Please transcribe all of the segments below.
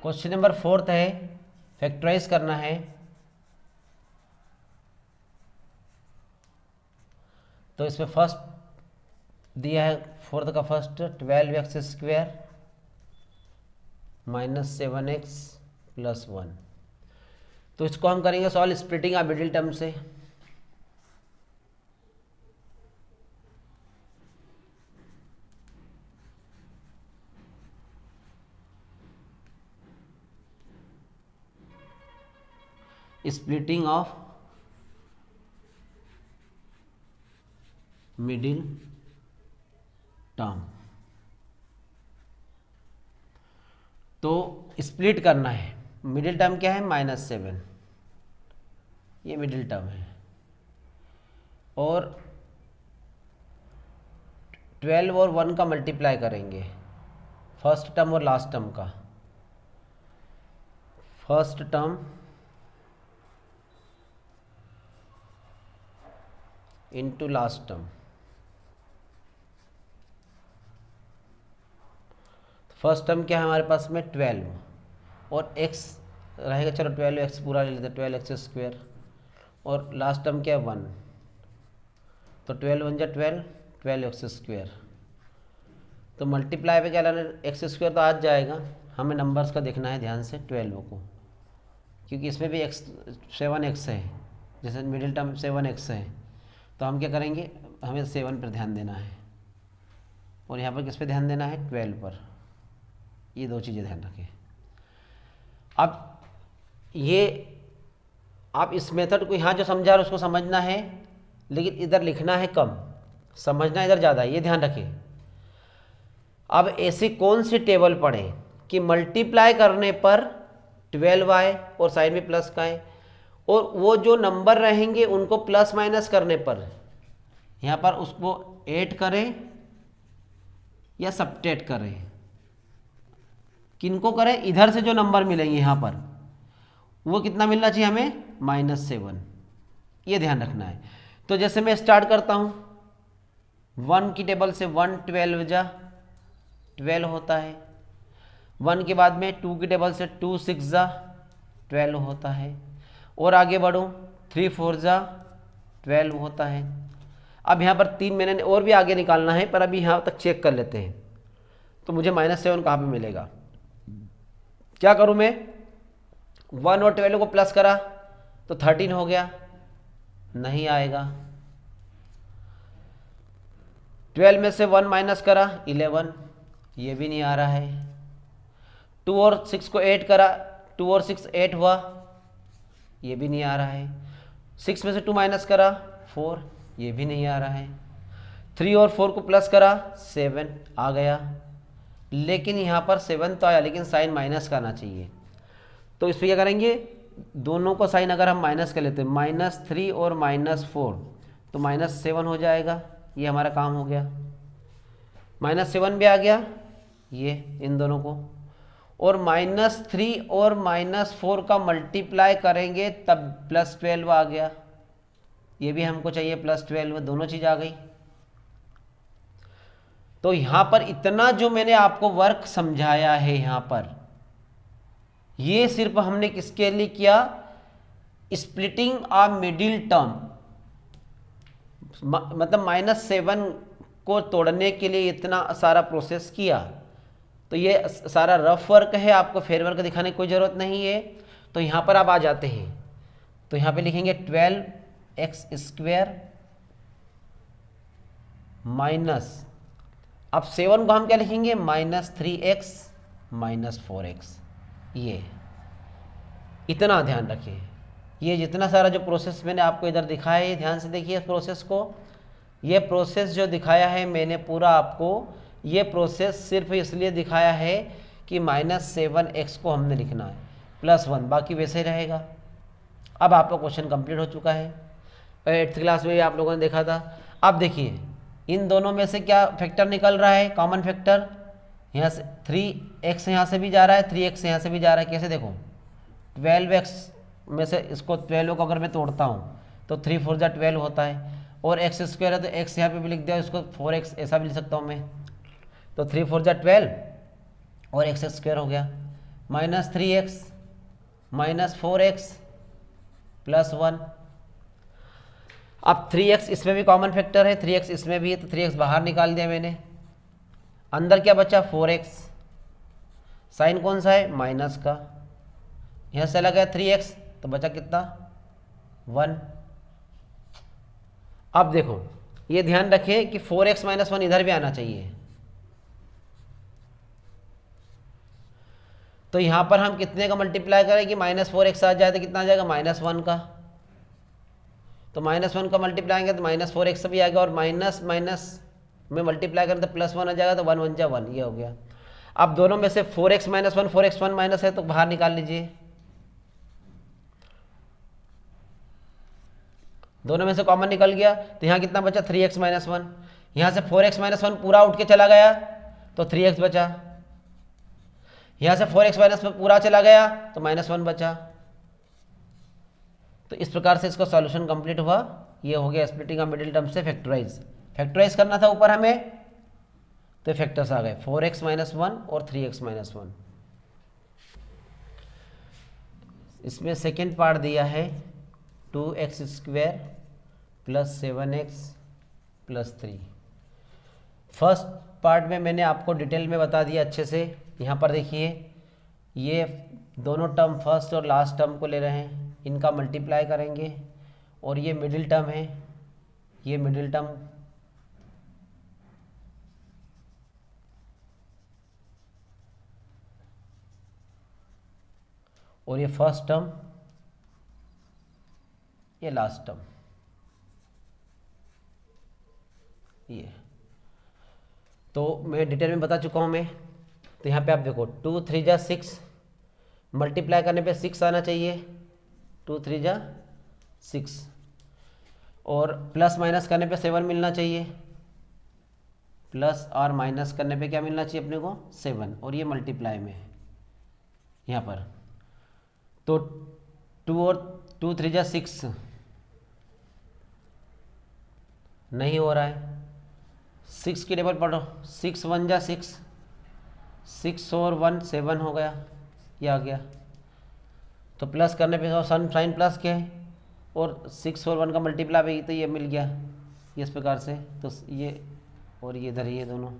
Question number 4 है, factorise करना है। तो इसमें फर्स्ट दिया है 4 का first 12x² minus 7x plus 1। तो इसको हम करेंगे solve splitting of middle term से। Splitting of middle term. तो स्प्लिट करना है। मिडिल टर्म क्या है? -7, ये मिडिल टर्म है। और 12 और 1 का मल्टीप्लाई करेंगे, फर्स्ट टर्म और लास्ट टर्म का। First term into last term. First term क्या है हमारे पास में? 12 और x रहेगा, चलो 12x पूरा ले लेते हैं, 12x²। और लास्ट टर्म क्या है? 1। तो 12 1 जा 12, 12x²। तो मल्टीप्लाई पे क्या लाना है? x² तो आज जाएगा, हमें नंबर्स का देखना है ध्यान से 12 को, क्योंकि इसमें भी 7x है, जैसे मिडिल टर्म 7x है। तो हम क्या करेंगे? हमें 7 पर ध्यान देना है, और यहाँ पर किस पे ध्यान देना है? 12 पर। ये दो चीज़ें ध्यान रखें। अब ये आप इस मेथड को यहाँ जो समझा रहे उसको समझना है, लेकिन इधर लिखना है कम, समझना इधर ज़्यादा है, ये ध्यान रखें। अब ऐसी कौन सी टेबल पढ़ें कि मल्टीप्लाई करने पर 12 आए और साइड में प्लस का है, और वो जो नंबर रहेंगे उनको प्लस माइनस करने पर यहाँ पर उसको ऐड करें या सब्ट्रैक्ट करें। किनको करें? इधर से जो नंबर मिलेंगे यहाँ पर वो कितना मिलना चाहिए हमें? -7। ये ध्यान रखना है। तो जैसे मैं स्टार्ट करता हूँ 1 की टेबल से, 1 12 जा 12 होता है। 1 के बाद में 2 की टेबल से 2 6 जा 12 होता है। और आगे बढ़ूँ 3 4 जा 12 होता है। अब यहाँ पर 3 मैंने और भी आगे निकालना है, पर अभी यहाँ तक चेक कर लेते हैं। तो मुझे -7 कहाँ पे मिलेगा? क्या करूँ मैं? 1 और 12 को प्लस करा तो 13 हो गया, नहीं आएगा। 12 में से 1 माइनस करा 11, ये भी नहीं आ रहा है। 2 और 6 को 8 करा, 2 और 6 8 हुआ, ये भी नहीं आ रहा है। 6 में से 2 माइनस करा 4, ये भी नहीं आ रहा है। 3 और 4 को प्लस करा 7 आ गया, लेकिन यहाँ पर 7 तो आया, लेकिन साइन माइनस का आना चाहिए। तो इस पर क्या करेंगे? दोनों को साइन अगर हम माइनस कर लेते हैं, -3 और -4, तो -7 हो जाएगा। ये हमारा काम हो गया। -7 भी आ गया, ये इन दोनों को, और -3 और -4 का मल्टीप्लाई करेंगे तब +12 आ गया। ये भी हमको चाहिए +12, दोनों चीज़ आ गई। तो यहाँ पर इतना जो मैंने आपको वर्क समझाया है यहाँ पर, ये सिर्फ हमने किसके लिए किया? स्प्लिटिंग ऑफ मिडिल टर्म, मतलब -7 को तोड़ने के लिए इतना सारा प्रोसेस किया। तो ये सारा रफ वर्क है, आपको फेयर वर्क दिखाने की कोई ज़रूरत नहीं है। तो यहाँ पर आप आ जाते हैं, तो यहाँ पे लिखेंगे 12x² माइनस, अब 7 को हम क्या लिखेंगे? -3x -4x। ये इतना ध्यान रखिए। ये जितना सारा जो प्रोसेस मैंने आपको इधर दिखाया है, ध्यान से देखिए प्रोसेस को। ये प्रोसेस जो दिखाया है मैंने पूरा आपको, ये प्रोसेस सिर्फ इसलिए दिखाया है कि -7x को हमने लिखना है, +1 बाकी वैसे ही रहेगा। अब आपका क्वेश्चन कंप्लीट हो चुका है। 8th क्लास में आप लोगों ने देखा था। अब देखिए इन दोनों में से क्या फैक्टर निकल रहा है? Common factor. यहाँ से 3x यहाँ से भी जा रहा है, 3x यहाँ से भी जा रहा है। कैसे देखो? 12x में से इसको 12 को अगर मैं तोड़ता हूँ तो 3 4 जा 12 होता है, और x² है तो x यहाँ पे भी लिख दिया, इसको 4x ऐसा भी लिख सकता हूँ मैं। तो 3 4 जा 12 और x² हो गया। Minus 3x minus 4x plus 1। अब 3x इसमें भी कॉमन फैक्टर है, 3x इसमें भी है, तो 3x बाहर निकाल दिया मैंने। अंदर क्या बचा 4x, साइन कौन सा है माइनस का, यहाँ से लगा 3x तो बचा कितना 1। अब देखो ये ध्यान रखें कि 4x माइनस 1 इधर भी आना चाहिए, तो यहां पर हम कितने का मल्टीप्लाई करें कि माइनस 4x आ जाए तो कितना आ जाएगा माइनस 1 का, तो माइनस 1 का मल्टीप्लाई करेंगे तो माइनस 4x भी आ गया, और माइनस माइनस में मल्टीप्लाई करें तो प्लस 1 आ जाएगा, तो 1 1 जा 1 ये हो गया। अब दोनों में से 4x माइनस 1 4x 1 माइनस है तो बाहर निकाल लीजिए, दोनों में से कॉमन निकल गया, तो यहाँ कितना बचा 3x माइनस 1, यहाँ से 4x माइनस 1 पूरा उठ के चला गया तो 3x बचा, यहाँ से 4x माइनस 1 पूरा चला गया तो माइनस 1 बचा। तो इस प्रकार से इसका सॉल्यूशन कंप्लीट हुआ। ये हो गया स्प्लिटिंग ऑफ मिडिल टर्म से फैक्टराइज करना था ऊपर हमें, तो फैक्टर्स आ गए 4x माइनस 1 और 3x माइनस 1। इसमें सेकेंड पार्ट दिया है 2x square plus 7x plus 3। First part में मैंने आपको डिटेल में बता दिया अच्छे से। यहाँ पर देखिए ये दोनों टर्म फर्स्ट और लास्ट टर्म को ले रहे हैं, इनका मल्टीप्लाई करेंगे, और ये मिडिल टर्म है, ये मिडिल टर्म और ये फर्स्ट टर्म, ये लास्ट टर्म, ये तो मैं डिटेल में बता चुका हूँ मैं। तो यहाँ पे आप देखो 2 3 जा 6, मल्टीप्लाई करने पे 6 आना चाहिए, 2 3 जा 6, और प्लस माइनस करने पे 7 मिलना चाहिए, प्लस और माइनस करने पे क्या मिलना चाहिए अपने को 7, और ये मल्टीप्लाई में यहाँ पर तो 2 और 2 3 जा 6 नहीं हो रहा है, 6 की टेबल पढ़ो, 6 1 जा 6, 6 और 1 7 हो गया, ये आ गया। तो प्लस करने पे साइन प्लस के है, और 6 और 1 का मल्टीप्लाई भी तो ये मिल गया, ये इस प्रकार से। तो ये और ये इधर ये दोनों,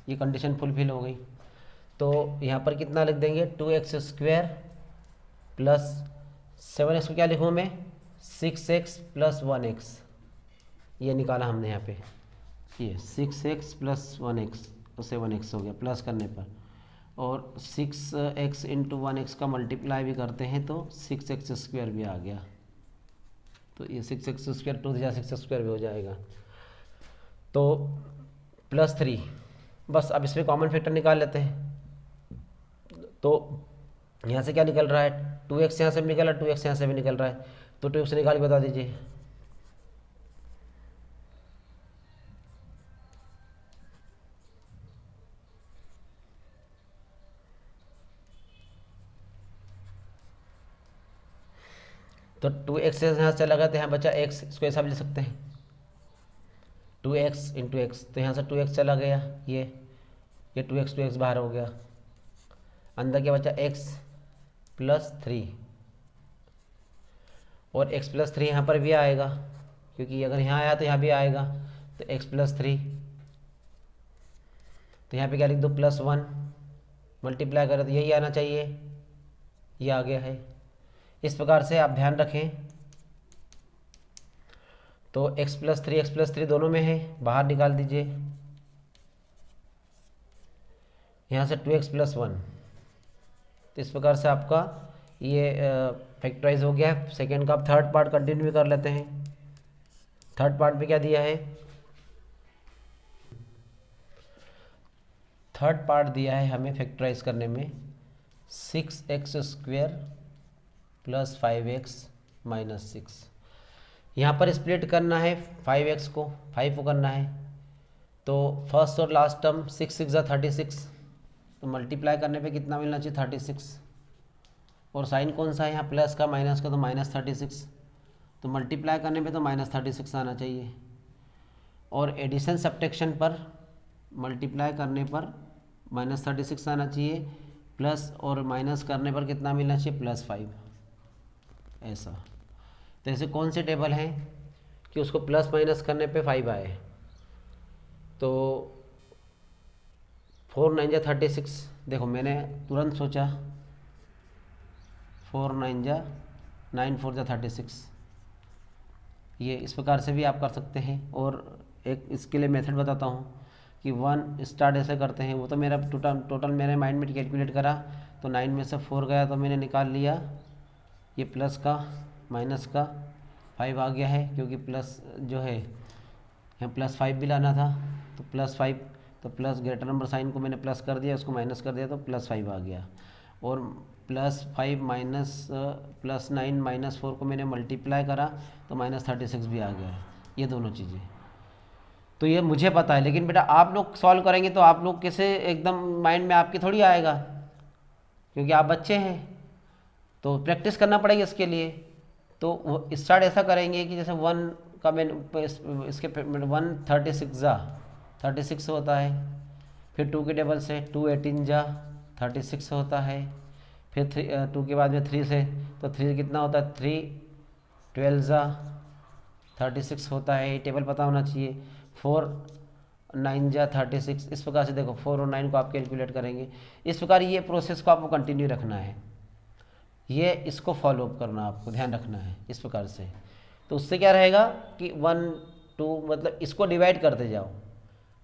ये कंडीशन फुलफिल हो गई। तो यहाँ पर कितना लिख देंगे 2x स्क्वायर प्लस 7x को क्या लिखूँ मैं 6x प्लस 1x, ये निकाला हमने यहाँ पे, ये 6x प्लस 1x तो 7x हो गया प्लस करने पर, और 6x इंटू 1x का मल्टीप्लाई भी करते हैं तो 6x स्क्वायर भी आ गया, तो ये 6x स्क्वायर 2 या 6 स्क्वायर भी हो जाएगा। तो प्लस 3, बस अब इसमें कॉमन फैक्टर निकाल लेते हैं। तो यहाँ से क्या निकल रहा है 2x यहाँ से भी निकल रहा है, 2x यहाँ से भी निकल रहा है, तो 2x निकाल के बता दीजिए। तो 2x यहाँ से लगा तो यहाँ बचा x, इसको ऐसा भी ले सकते हैं 2x इंटू एक्स, तो यहाँ से 2x चला गया, ये 2x बाहर हो गया, अंदर क्या बचा x प्लस 3, और x प्लस 3 यहाँ पर भी आएगा, क्योंकि अगर यहाँ आया तो यहाँ भी आएगा, तो x प्लस 3, तो यहाँ पे क्या लिख दो प्लस 1, मल्टीप्लाई करें तो यही आना चाहिए, ये आ गया है। इस प्रकार से आप ध्यान रखें। तो x प्लस 3 दोनों में है, बाहर निकाल दीजिए, यहाँ से 2x प्लस 1, तो इस प्रकार से आपका ये फैक्टराइज हो गया है सेकेंड का। अब थर्ड पार्ट कंटिन्यू कर लेते हैं। थर्ड पार्ट में क्या दिया है, थर्ड पार्ट दिया है हमें फैक्टराइज करने में 6x square plus 5x minus 6। यहाँ पर स्प्लिट करना है 5x को 5 को करना है, तो फर्स्ट और लास्ट टर्म 6 6 जा 36, तो मल्टीप्लाई करने पे कितना मिलना चाहिए 36, और साइन कौन सा है यहाँ प्लस का माइनस का, तो माइनस 36, तो मल्टीप्लाई करने पे तो माइनस 36 आना चाहिए, और एडिशन सब्ट्रैक्शन पर मल्टीप्लाई करने पर माइनस 36 आना चाहिए, प्लस और माइनस करने पर कितना मिलना चाहिए, +5, ऐसा। तो ऐसे कौन से टेबल हैं कि उसको प्लस माइनस करने पे 5 आए? तो 4 9 जा 36, देखो मैंने तुरंत सोचा 4 9 जा 9 4 जा 36, ये इस प्रकार से भी आप कर सकते हैं। और एक इसके लिए मेथड बताता हूँ कि 1 स्टार्ट ऐसे करते हैं। वो तो मेरा टोटल मेरे माइंड में कैलकुलेट करा, तो 9 में से 4 गया तो मैंने निकाल लिया, ये प्लस का माइनस का 5 आ गया है, क्योंकि प्लस जो है यहाँ +5 भी लाना था, तो +5, तो प्लस ग्रेटर नंबर साइन को मैंने प्लस कर दिया, उसको माइनस कर दिया, तो +5 आ गया। और +5 माइनस +9 -4 को मैंने मल्टीप्लाई करा तो -36 भी आ गया है, ये दोनों चीज़ें। तो ये मुझे पता है, लेकिन बेटा आप लोग सॉल्व करेंगे तो आप लोग कैसे एकदम माइंड में आपके थोड़ी आएगा, क्योंकि आप बच्चे हैं, तो प्रैक्टिस करना पड़ेगी इसके लिए। तो वो स्टार्ट ऐसा करेंगे कि जैसे 1 का मैंने इसके 1 36 होता है, फिर 2 के टेबल से 2 18 जा 36 होता है, फिर 2 के बाद में 3 से, तो 3 कितना होता है, 3 12 जा 36 होता है, ये टेबल पता होना चाहिए। 4 9 जा 36, इस प्रकार से देखो 4 और 9 को आप कैलकुलेट करेंगे। इस प्रकार ये प्रोसेस को आपको कंटिन्यू रखना है, ये इसको फॉलो अप करना, आपको ध्यान रखना है इस प्रकार से। तो उससे क्या रहेगा कि 1 2 मतलब इसको डिवाइड करते जाओ,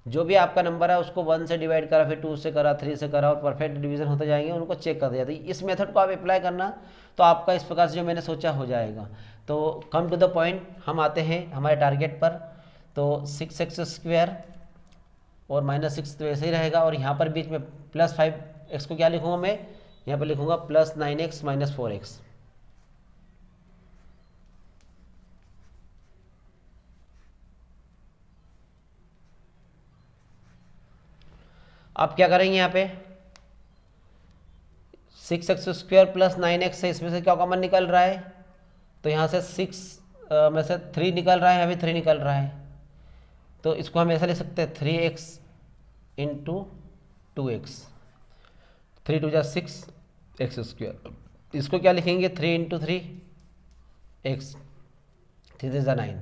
जो भी आपका नंबर है उसको 1 से डिवाइड करा, फिर 2 से करा, 3 से करा, और परफेक्ट डिवीजन होते जाएंगे, उनको चेक करते जाते। इस मेथड को आप अप्लाई करना, तो आपका इस प्रकार से जो मैंने सोचा हो जाएगा। तो कम टू द पॉइंट हम आते हैं हमारे टारगेट पर। तो 6x² और -6 तो ऐसे ही रहेगा, और यहाँ पर बीच में +5x को क्या लिखूँगा मैं, यहाँ पर लिखूँगा +9x - 4x। आप क्या करेंगे यहाँ पे, 6x² + 9x है, इसमें से क्या कॉमन निकल रहा है, तो यहाँ से 6 में से 3 निकल रहा है, अभी 3 निकल रहा है, तो इसको हम ऐसा लिख सकते हैं 3x × 2x, 3 2 जा 6x²। इसको क्या लिखेंगे, 3 × 3 x, 3 3 जा 9,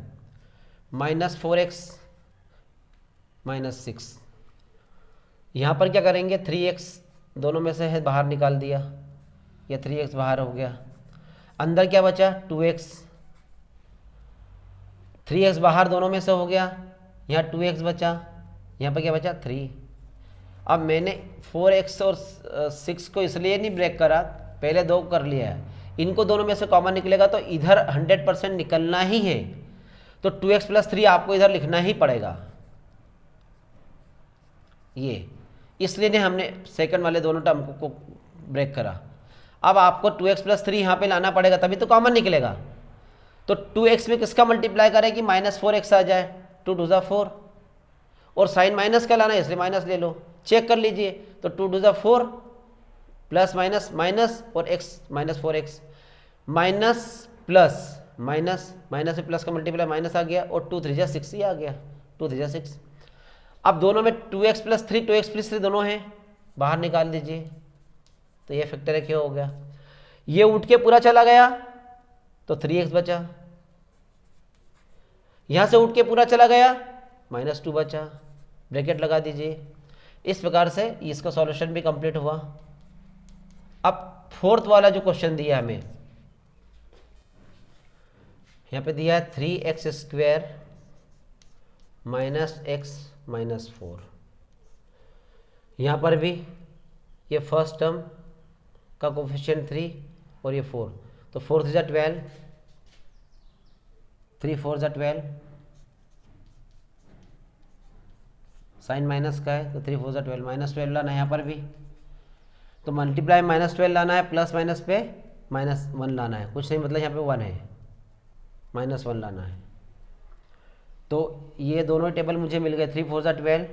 -4x -6। यहाँ पर क्या करेंगे, 3x दोनों में से है बाहर निकाल दिया, या 3x बाहर हो गया, अंदर क्या बचा 2x, 3x बाहर दोनों में से हो गया, यहाँ 2x बचा, यहाँ पर क्या बचा 3। अब मैंने 4x और 6 को इसलिए नहीं ब्रेक करा, पहले 2 कर लिया है, इनको दोनों में से कॉमन निकलेगा तो इधर 100% निकलना ही है, तो 2x + 3 आपको इधर लिखना ही पड़ेगा, ये इसलिए ने हमने सेकंड वाले दोनों टर्म को ब्रेक करा। अब आपको 2x + 3 यहाँ पे लाना पड़ेगा, तभी तो कॉमन निकलेगा। तो 2x में किसका मल्टीप्लाई करें कि -4x आ जाए, 2 2 जा 4, और साइन माइनस का लाना है इसलिए माइनस ले लो, चेक कर लीजिए। तो 2 2 जा 4, प्लस माइनस माइनस, और x -4x, minus plus minus, minus से प्लस का मल्टीप्लाई माइनस आ गया, और 2 3 जा 6 ही आ गया, 2 3 जा 6। अब दोनों में 2x + 3 2x + 3 दोनों हैं, बाहर निकाल दीजिए, तो ये फैक्टर क्या हो गया, ये उठ के पूरा चला गया तो 3x बचा, यहां से उठ के पूरा चला गया -2 बचा, ब्रैकेट लगा दीजिए। इस प्रकार से इसका सॉल्यूशन भी कंप्लीट हुआ। अब फोर्थ वाला जो क्वेश्चन दिया हमें, यहां पे दिया है 3x² - x - 4। यहाँ पर भी ये फर्स्ट टर्म का कोफिशिएंट 3 और ये 4, तो 4 3 जा 12, 3 4 जा 12, साइन माइनस का है तो 3 4 जा 12, -12 लाना है यहाँ पर भी, तो मल्टीप्लाई -12 लाना है, प्लस माइनस पे -1 लाना है, कुछ नहीं मतलब यहाँ पे 1 है, -1 लाना है। तो ये दोनों टेबल मुझे मिल गए, 3 4 जा 12,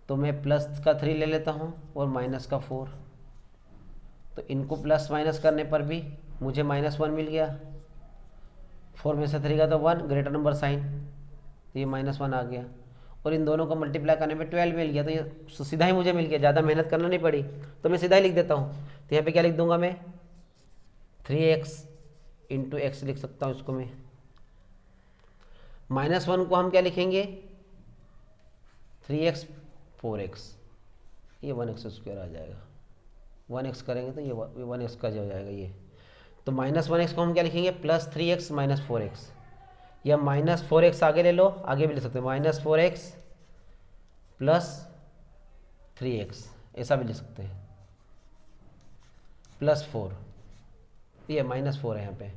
तो मैं प्लस का 3 ले लेता हूँ और माइनस का 4, तो इनको प्लस माइनस करने पर भी मुझे -1 मिल गया, 4 में से 3 का तो 1, ग्रेटर नंबर साइन, तो ये -1 आ गया, और इन दोनों को मल्टीप्लाई करने पे 12 मिल गया, तो ये सीधा ही मुझे मिल गया, ज़्यादा मेहनत करना नहीं पड़ी, तो मैं सीधा ही लिख देता हूँ। तो यहाँ पे क्या लिख दूंगा मैं, 3x इंटू एक्स लिख सकता हूँ इसको मैं। -1 को हम क्या लिखेंगे, 3x 4x, ये 1x² आ जाएगा। 1x करेंगे तो ये 1x का जो हो जाएगा ये। तो -1x को हम क्या लिखेंगे, +3x - 4x, या -4x आगे ले लो, आगे भी ले सकते हैं, -4x + 3x, ऐसा भी ले सकते हैं, +4, ये -4 है यहाँ पे।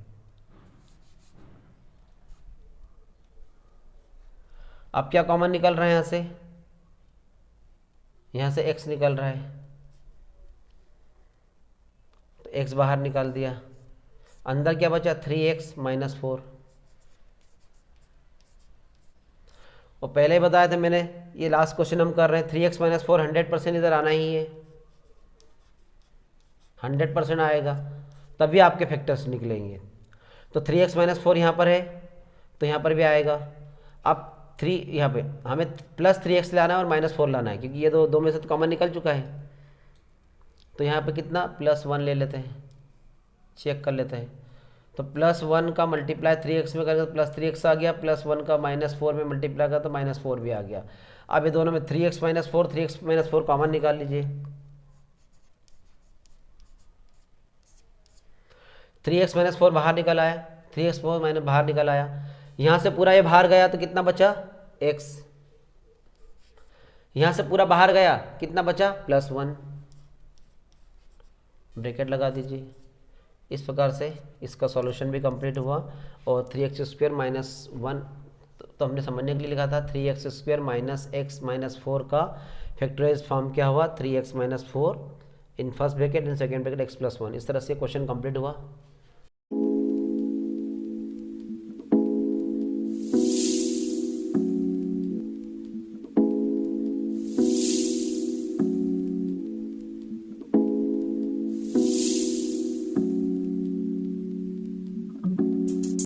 अब क्या कॉमन निकल रहा है यहाँ से x निकल रहा है, तो x बाहर निकाल दिया, अंदर क्या बचा, 3x - 4। और पहले ही बताया था मैंने, ये लास्ट क्वेश्चन हम कर रहे हैं, 3x - 4 100% इधर आना ही है, 100% आएगा, तभी आपके फैक्टर्स निकलेंगे। तो 3x - 4 यहाँ पर है, तो यहाँ पर भी आएगा। अब 3 यहाँ पे हमें +3x लाना है और -4 लाना है, क्योंकि ये दो में से तो कॉमन निकल चुका है। तो यहाँ पे कितना, +1 ले लेते हैं, चेक कर लेते हैं। तो +1 का मल्टीप्लाई 3x में करेंगे तो +3x आ गया, +1 का -4 में मल्टीप्लाई करें तो -4 भी आ गया। अब ये दोनों में 3x - 4 3x - 4 कॉमन निकाल लीजिए। 3x - 4 बाहर निकल आया, 3x 4 बाहर निकल आया, यहाँ से पूरा ये बाहर गया तो कितना बचा, x, यहाँ से पूरा बाहर गया, कितना बचा, +1, ब्रैकेट लगा दीजिए। इस प्रकार से इसका सॉल्यूशन भी कंप्लीट हुआ। और 3x² - 1 तो हमने समझने के लिए लिखा था, 3x² - x - 4 का फैक्टराइज फॉर्म क्या हुआ, 3x - 4 in first bracket in second bracket x + 1। इस तरह से क्वेश्चन कंप्लीट हुआ।